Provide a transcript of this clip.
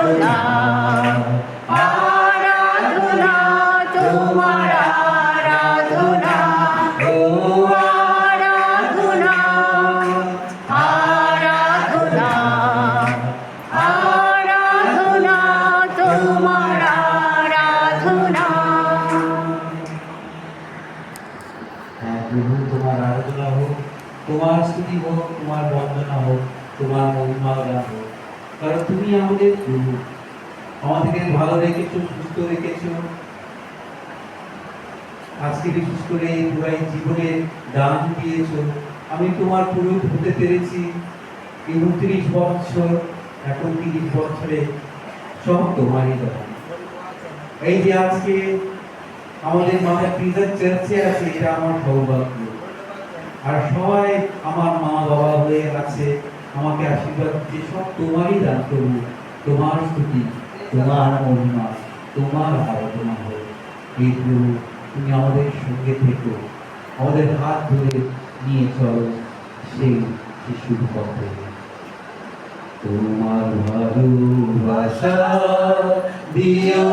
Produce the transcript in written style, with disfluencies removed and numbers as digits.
আরাধনা আরাধনা তোমার আরাধনা ও আরাধনা আরাধনা আরাধনা তোমার আরাধনা। হ্যাঁ প্রভু, তোমার আরাধনা হোক, তোমার স্তুতি হোক, তোমার বন্দনা হোক, তোমার মহিমা গান হোক, কারণ তুমি আমাদের প্রভু। আমাদেরকে ভালো রেখেছো, সুস্থ রেখেছো। আজকে বিশেষ করে পুরাই জীবনের দান দিয়েছো। আমি তোমার পুরুষ হতে পেরেছি 29 বছর, এখন 30 বছরে সব তোমারই দান। এই যে আজকে আমাদের মাথায় প্রিজার চার্চে আছে, এটা আমার সৌভাগ্য। আর সবাই আমার মা বাবা হয়ে আছে, আমাকে আশীর্বাদ দিচ্ছে, সব তোমারই দান প্রভু। তোমার স্তুতি, তোমার মহিমা, তোমার আরাধনা হোক। এই প্রভু, তুমি আমাদের সঙ্গে থেকো, আমাদের হাত ধরে নিয়ে চলো সেই শিশুর পথে। তোমার ভালোবাসা দিও